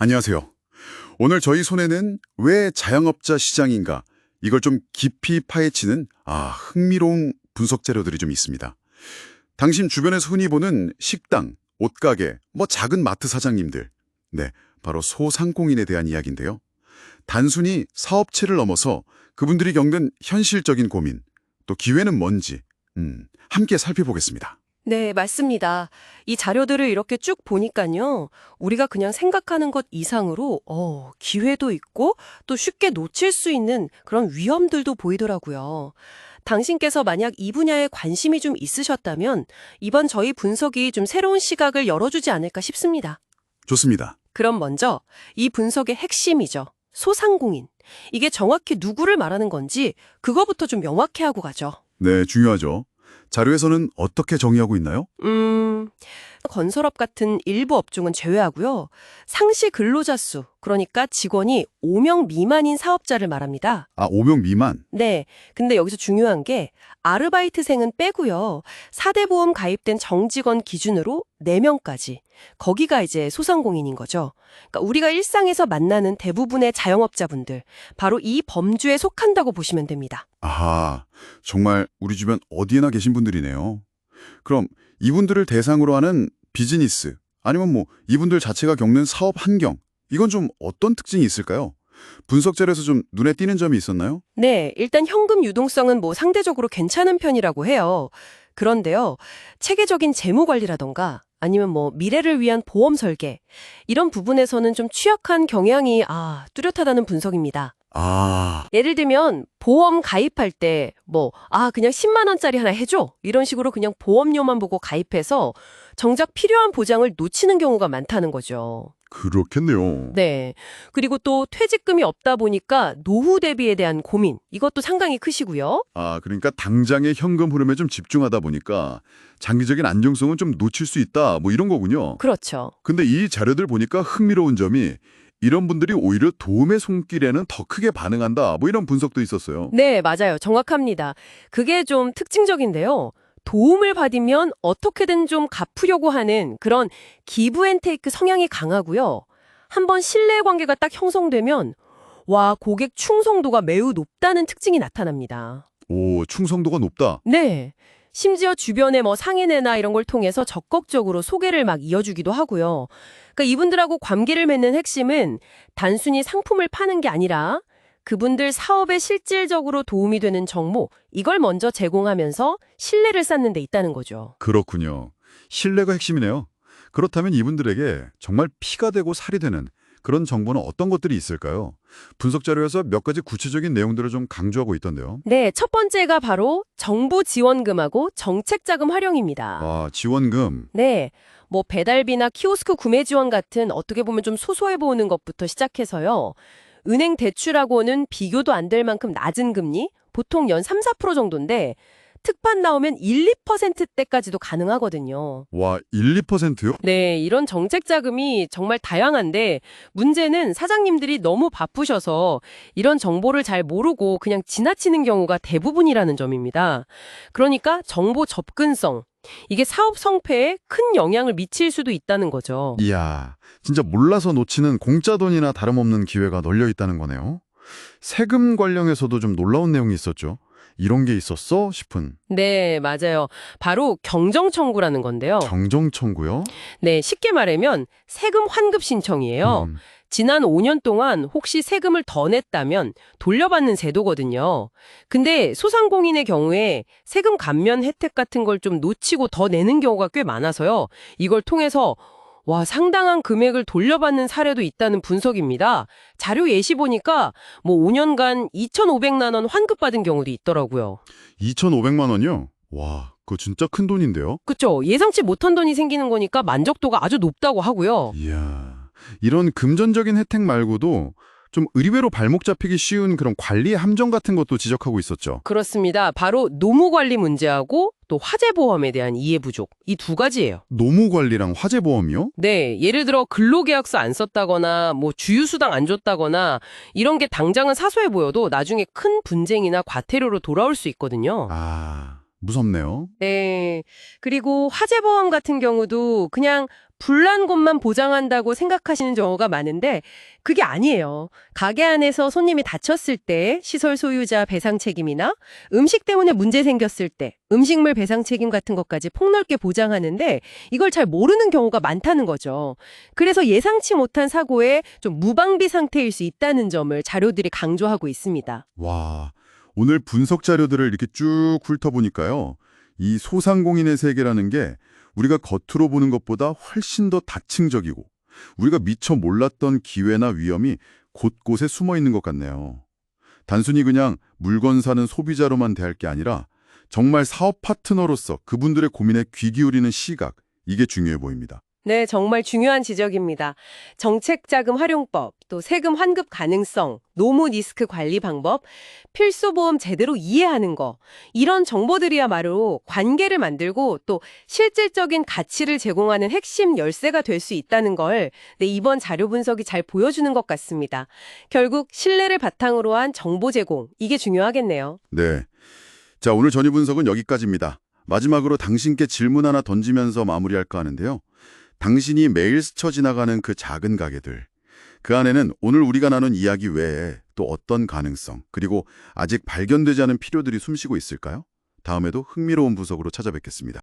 안녕하세요. 오늘 저희 손에는 왜 자영업자 시장인가? 이걸 좀 깊이 파헤치는 흥미로운 분석 자료들이 좀 있습니다. 당신 주변에서 흔히 보는 식당, 옷가게, 작은 마트 사장님들. 네, 바로 소상공인에 대한 이야기인데요. 단순히 사업체를 넘어서 그분들이 겪는 현실적인 고민, 또 기회는 뭔지 함께 살펴보겠습니다. 네, 맞습니다. 이 자료들을 이렇게 쭉 보니까요. 우리가 그냥 생각하는 것 이상으로 기회도 있고 또 쉽게 놓칠 수 있는 그런 위험들도 보이더라고요. 당신께서 만약 이 분야에 관심이 좀 있으셨다면 이번 저희 분석이 좀 새로운 시각을 열어주지 않을까 싶습니다. 좋습니다. 그럼 먼저 이 분석의 핵심이죠. 소상공인. 이게 정확히 누구를 말하는 건지 그거부터 좀 명확히 하고 가죠. 네, 중요하죠. 자료에서는 어떻게 정의하고 있나요? 건설업 같은 일부 업종은 제외하고요. 상시 근로자 수, 그러니까 직원이 5명 미만인 사업자를 말합니다. 5명 미만. 네, 근데 여기서 중요한 게 아르바이트생은 빼고요. 4대 보험 가입된 정직원 기준으로 4명까지. 거기가 이제 소상공인인 거죠. 그러니까 우리가 일상에서 만나는 대부분의 자영업자분들, 바로 이 범주에 속한다고 보시면 됩니다. 아하, 정말 우리 주변 어디에나 계신 분들이네요. 그럼 이분들을 대상으로 하는 비즈니스, 아니면 이분들 자체가 겪는 사업 환경, 이건 좀 어떤 특징이 있을까요? 분석 자료에서 좀 눈에 띄는 점이 있었나요? 네, 일단 현금 유동성은 상대적으로 괜찮은 편이라고 해요. 그런데요, 체계적인 재무 관리라던가 아니면 미래를 위한 보험 설계, 이런 부분에서는 좀 취약한 경향이 뚜렷하다는 분석입니다. 예를 들면 보험 가입할 때 그냥 10만 원짜리 하나 해줘 이런 식으로 그냥 보험료만 보고 가입해서 정작 필요한 보장을 놓치는 경우가 많다는 거죠. 그렇겠네요. 네. 그리고 또 퇴직금이 없다 보니까 노후 대비에 대한 고민, 이것도 상당히 크시고요. 그러니까 당장의 현금 흐름에 좀 집중하다 보니까 장기적인 안정성은 좀 놓칠 수 있다, 이런 거군요. 그렇죠. 근데 이 자료들 보니까 흥미로운 점이 이런 분들이 오히려 도움의 손길에는 더 크게 반응한다, 이런 분석도 있었어요. 네, 맞아요. 정확합니다. 그게 좀 특징적인데요. 도움을 받으면 어떻게든 좀 갚으려고 하는 그런 기브앤테이크 성향이 강하고요. 한번 신뢰관계가 딱 형성되면 고객 충성도가 매우 높다는 특징이 나타납니다. 오, 충성도가 높다. 네. 심지어 주변의 상인회나 이런 걸 통해서 적극적으로 소개를 막 이어주기도 하고요. 그러니까 이분들하고 관계를 맺는 핵심은 단순히 상품을 파는 게 아니라 그분들 사업에 실질적으로 도움이 되는 정보, 이걸 먼저 제공하면서 신뢰를 쌓는 데 있다는 거죠. 그렇군요. 신뢰가 핵심이네요. 그렇다면 이분들에게 정말 피가 되고 살이 되는 그런 정보는 어떤 것들이 있을까요? 분석 자료에서 몇 가지 구체적인 내용들을 좀 강조하고 있던데요. 네, 첫 번째가 바로 정부 지원금하고 정책자금 활용입니다. 지원금. 네, 배달비나 키오스크 구매 지원 같은 어떻게 보면 좀 소소해 보이는 것부터 시작해서요. 은행 대출하고는 비교도 안 될 만큼 낮은 금리, 보통 연 3, 4% 정도인데 특판 나오면 1, 2%대까지도 가능하거든요. 1, 2%요? 네, 이런 정책 자금이 정말 다양한데 문제는 사장님들이 너무 바쁘셔서 이런 정보를 잘 모르고 그냥 지나치는 경우가 대부분이라는 점입니다. 그러니까 정보 접근성, 이게 사업 성패에 큰 영향을 미칠 수도 있다는 거죠. 이야, 진짜 몰라서 놓치는 공짜 돈이나 다름없는 기회가 널려 있다는 거네요. 세금 관련해서도 좀 놀라운 내용이 있었죠. 이런 게 있었어? 싶은. 네, 맞아요. 바로 경정 청구라는 건데요. 정정 청구요? 네, 쉽게 말하면 세금 환급 신청이에요. 지난 5년 동안 혹시 세금을 더 냈다면 돌려받는 제도거든요. 근데 소상공인의 경우에 세금 감면 혜택 같은 걸 좀 놓치고 더 내는 경우가 꽤 많아서요. 이걸 통해서 상당한 금액을 돌려받는 사례도 있다는 분석입니다. 자료 예시 보니까 5년간 2,500만 원 환급받은 경우도 있더라고요. 2,500만 원이요? 와, 그거 진짜 큰 돈인데요? 그쵸? 예상치 못한 돈이 생기는 거니까 만족도가 아주 높다고 하고요. 이야, 이런 금전적인 혜택 말고도 좀 의외로 발목 잡히기 쉬운 그런 관리의 함정 같은 것도 지적하고 있었죠. 그렇습니다. 바로 노무 관리 문제하고 또 화재 보험에 대한 이해 부족, 이 두 가지예요. 노무 관리랑 화재 보험이요? 네, 예를 들어 근로계약서 안 썼다거나 주휴수당 안 줬다거나 이런 게 당장은 사소해 보여도 나중에 큰 분쟁이나 과태료로 돌아올 수 있거든요. 무섭네요. 네. 그리고 화재보험 같은 경우도 그냥 불난 곳만 보장한다고 생각하시는 경우가 많은데 그게 아니에요. 가게 안에서 손님이 다쳤을 때 시설 소유자 배상 책임이나 음식 때문에 문제 생겼을 때 음식물 배상 책임 같은 것까지 폭넓게 보장하는데 이걸 잘 모르는 경우가 많다는 거죠. 그래서 예상치 못한 사고에 좀 무방비 상태일 수 있다는 점을 자료들이 강조하고 있습니다. 와, 오늘 분석 자료들을 이렇게 쭉 훑어보니까요. 이 소상공인의 세계라는 게 우리가 겉으로 보는 것보다 훨씬 더 다층적이고 우리가 미처 몰랐던 기회나 위험이 곳곳에 숨어 있는 것 같네요. 단순히 그냥 물건 사는 소비자로만 대할 게 아니라 정말 사업 파트너로서 그분들의 고민에 귀 기울이는 시각, 이게 중요해 보입니다. 네, 정말 중요한 지적입니다. 정책자금 활용법, 또 세금 환급 가능성, 노무 리스크 관리 방법, 필수보험 제대로 이해하는 거, 이런 정보들이야말로 관계를 만들고 또 실질적인 가치를 제공하는 핵심 열쇠가 될 수 있다는 걸 이번 자료 분석이 잘 보여주는 것 같습니다. 결국 신뢰를 바탕으로 한 정보 제공, 이게 중요하겠네요. 네. 자, 오늘 전유 분석은 여기까지입니다. 마지막으로 당신께 질문 하나 던지면서 마무리할까 하는데요. 당신이 매일 스쳐 지나가는 그 작은 가게들, 그 안에는 오늘 우리가 나눈 이야기 외에 또 어떤 가능성, 그리고 아직 발견되지 않은 필요들이 숨쉬고 있을까요? 다음에도 흥미로운 분석으로 찾아뵙겠습니다.